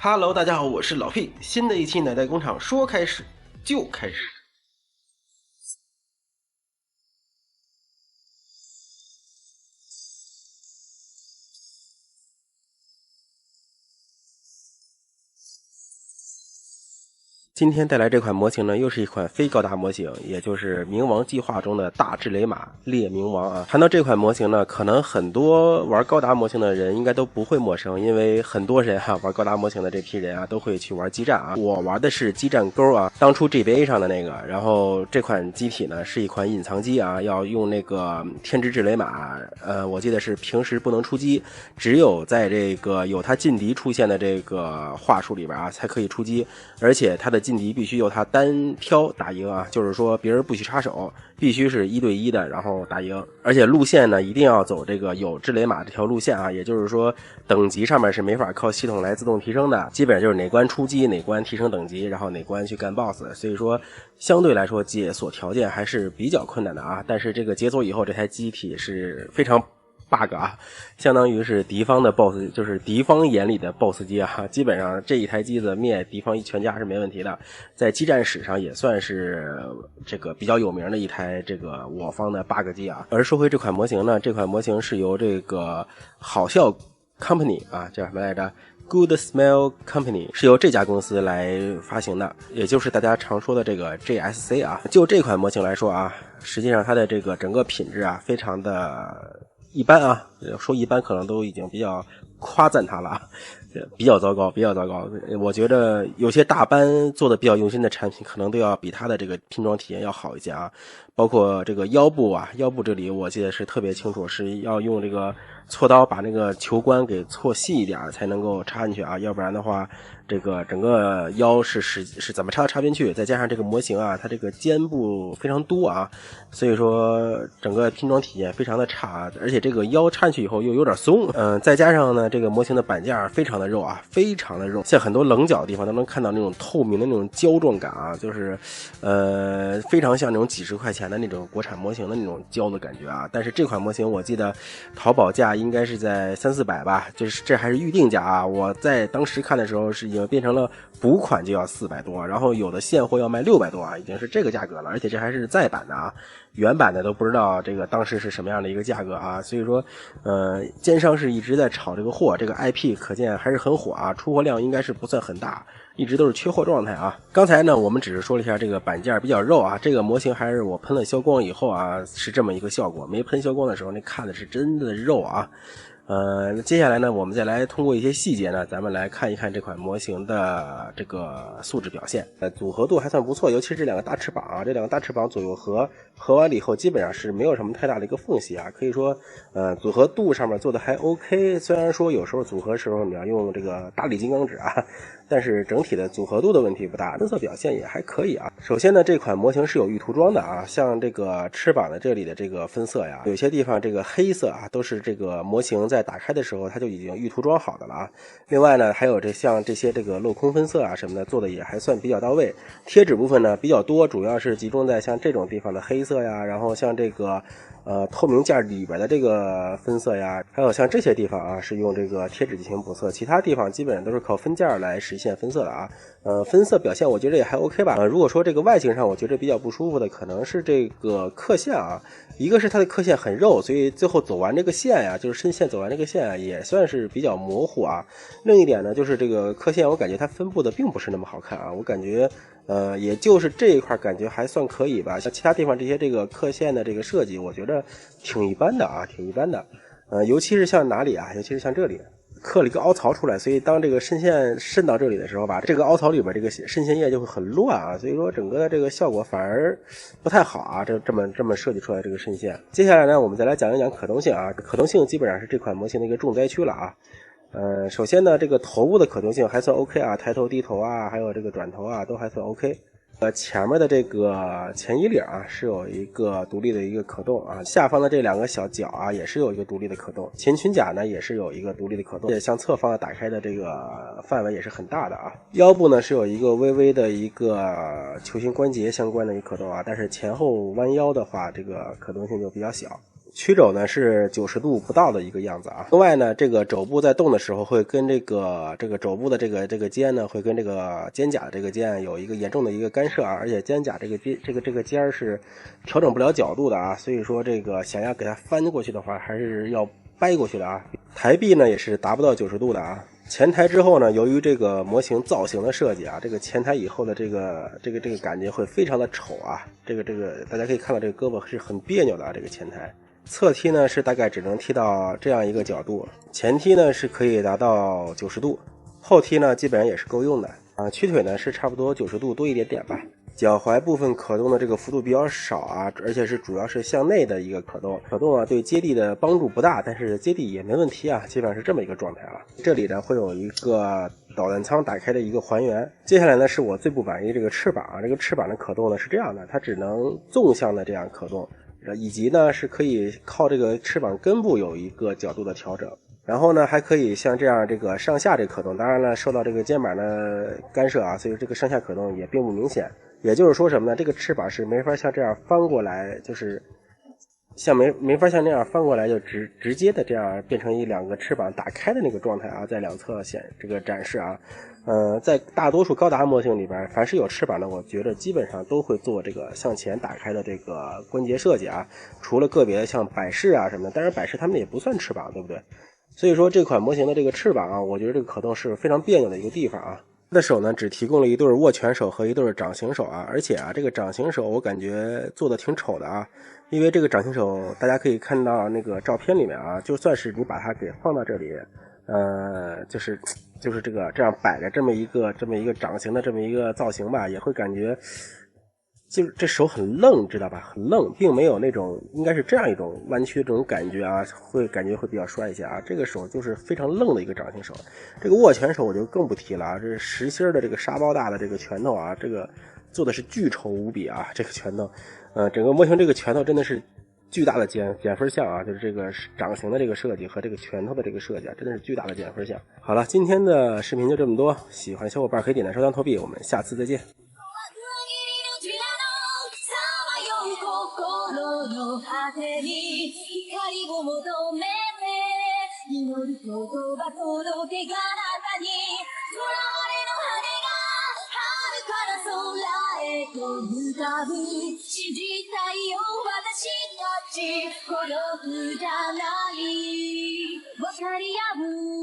Hello， 大家好，我是老 P， 新的一期奶袋工厂说开始就开始。今天带来这款模型呢，又是一款非高达模型，也就是冥王计划中的大智雷马猎冥王啊。谈到这款模型呢，可能很多玩高达模型的人应该都不会陌生，因为很多人玩高达模型的这批人啊，都会去玩激战啊。我玩的是激战勾啊，当初 GBA 上的那个。然后这款机体呢是一款隐藏机啊，要用那个天之智雷马，我记得是平时不能出击，只有在这个有它劲敌出现的这个话术里边啊，才可以出击，而且它的劲敌必须由他单挑打赢啊，就是说别人不许插手，必须是1对1的，然后打赢。而且路线呢一定要走这个有智雷马这条路线啊，也就是说等级上面是没法靠系统来自动提升的，基本上就是哪关出击哪关提升等级，然后哪关去干 BOSS， 所以说相对来说解锁条件还是比较困难的啊。但是这个解锁以后，这台机体是非常bug 啊，相当于是敌方的 BOSS， 就是敌方眼里的 BOSS 机啊，基本上这一台机子灭敌方一全家是没问题的，在激战史上也算是这个比较有名的一台这个我方的 bug 机啊。而说回这款模型呢，这款模型是由这个好笑 Company 啊，叫什么来着？Good Smile Company 是由这家公司来发行的，也就是大家常说的这个 GSC 啊。就这款模型来说啊，实际上它的这个整个品质啊，非常的一般啊，说一般可能都已经比较夸赞它了，比较糟糕，比较糟糕。我觉得有些大班做的比较用心的产品，可能都要比它的这个拼装体验要好一些啊。包括这个腰部啊，腰部这里我记得是特别清楚，是要用这个锉刀把那个球关给锉细一点才能够插进去啊，要不然的话这个整个腰是怎么插都插不进去，再加上这个模型啊，它这个肩部非常多啊，所以说整个拼装体验非常的差，而且这个腰插进去以后又有点松，再加上呢这个模型的板件非常的肉啊，非常的肉，像很多棱角的地方都能看到那种透明的那种胶状感啊，就是非常像那种几十块钱的那种国产模型的那种胶的感觉啊。但是这款模型我记得淘宝价应该是在300-400吧，就是这还是预定价啊，我在当时看的时候是已经变成了补款就要400多，然后有的现货要卖600多啊，已经是这个价格了，而且这还是再版的啊，原版的都不知道这个当时是什么样的一个价格啊。所以说奸商是一直在炒这个货，这个 IP 可见还是很火啊，出货量应该是不算很大，一直都是缺货状态啊。刚才呢我们只是说了一下这个板件比较肉啊，这个模型还是我喷了消光以后啊是这么一个效果，没喷消光的时候那看的是真的肉啊。接下来呢我们再来通过一些细节呢，咱们来看一看这款模型的这个素质表现。组合度还算不错，尤其是这两个大翅膀啊，这两个大翅膀左右合完了以后基本上是没有什么太大的一个缝隙啊，可以说组合度上面做的还 OK， 虽然说有时候组合时候你要用这个大力金刚指啊，但是整体的组合度的问题不大，喷色表现也还可以啊。首先呢这款模型是有预涂装的啊，像这个翅膀的这里的这个分色呀，有些地方这个黑色啊都是这个模型在打开的时候它就已经预涂装好的了啊。另外呢还有像这些这个镂空分色啊什么的做的也还算比较到位，贴纸部分呢比较多，主要是集中在像这种地方的黑色呀，然后像这个透明件里边的这个分色呀，还有像这些地方啊是用这个贴纸进行补色，其他地方基本上都是靠分件来实现分色的啊。分色表现我觉得也还 OK 吧。如果说这个外形上我觉得比较不舒服的可能是这个刻线啊，一个是它的刻线很肉，所以最后走完这个线呀，就是深线走完这个线啊也算是比较模糊啊。另一点呢就是这个刻线我感觉它分布的并不是那么好看啊，我感觉也就是这一块感觉还算可以吧，像其他地方这些这个刻线的这个设计我觉得挺一般的啊，挺一般的。尤其是像哪里啊，尤其是像这里刻了一个凹槽出来，所以当这个渗线渗到这里的时候吧，这个凹槽里边这个渗线液就会很乱啊，所以说整个的这个效果反而不太好啊，这么设计出来这个渗线。接下来呢我们再来讲一讲可动性啊，可动性基本上是这款模型的一个重灾区了啊。首先呢这个头部的可动性还算 OK 啊，抬头低头啊还有这个转头啊都还算 OK。前面的这个前衣领啊是有一个独立的一个可动啊，下方的这两个小脚啊也是有一个独立的可动，前裙甲呢也是有一个独立的可动，也向侧方打开的这个范围也是很大的啊。腰部呢是有一个微微的一个球形关节相关的一个可动啊，但是前后弯腰的话这个可动性就比较小。曲肘呢是90度不到的一个样子啊。另外呢，这个肘部在动的时候会跟这个肘部的这个肩呢，会跟这个肩胛的这个肩有一个严重的一个干涉啊，而且肩胛这个尖是调整不了角度的啊，所以说这个想要给它翻过去的话，还是要掰过去的啊。抬臂呢也是达不到90度的啊。前抬之后呢，由于这个模型造型的设计啊，这个前抬以后的这个感觉会非常的丑啊。这个大家可以看到这个胳膊是很别扭的啊，这个前抬。侧踢呢是大概只能踢到这样一个角度，前踢呢是可以达到90度，后踢呢基本上也是够用的啊。屈腿呢是差不多90度多一点点吧。脚踝部分可动的这个幅度比较少啊，而且是主要是向内的一个可动啊，对接地的帮助不大，但是接地也没问题啊，基本上是这么一个状态了。这里呢会有一个导弹舱打开的一个还原。接下来呢是我最不满意这个翅膀啊，这个翅膀的可动呢是这样的，它只能纵向的这样可动，以及呢是可以靠这个翅膀根部有一个角度的调整。然后呢，还可以像这样这个上下这个可动，当然了，受到这个肩膀的干涉啊，所以这个上下可动也并不明显。也就是说什么呢？这个翅膀是没法像这样翻过来，就是像没法像这样翻过来就直接的这样变成两个翅膀打开的那个状态啊，在两侧这个展示啊。在大多数高达模型里边，凡是有翅膀的，我觉得基本上都会做这个向前打开的这个关节设计啊，除了个别的像百事啊什么的，当然百事他们也不算翅膀，对不对？所以说这款模型的这个翅膀啊，我觉得这个可动是非常别扭的一个地方啊。它的手呢只提供了一对握拳手和一对掌形手啊，而且啊这个掌形手我感觉做的挺丑的啊，因为这个掌形手大家可以看到那个照片里面啊，就算是你把它给放到这里，就是这样摆着这么一个掌形的这么一个造型吧，也会感觉就是这手很愣，知道吧？很愣，并没有那种应该是这样一种弯曲的这种感觉啊，感觉会比较帅一些啊。这个手就是非常愣的一个掌心手。这个握拳手我就更不提了啊，这是实心的这个沙包大的这个拳头啊，这个做的是巨丑无比啊，这个拳头，整个模型这个拳头真的是巨大的减分项啊，就是这个掌形的这个设计和这个拳头的这个设计啊，真的是巨大的减分项。好了，今天的视频就这么多，喜欢的小伙伴可以点赞收藏投币，我们下次再见。心の果てに光を求めて祈る言葉届けがなたに囚われの羽が遥かな空へと向かう信じたいよ私たち孤独じゃない分かり合う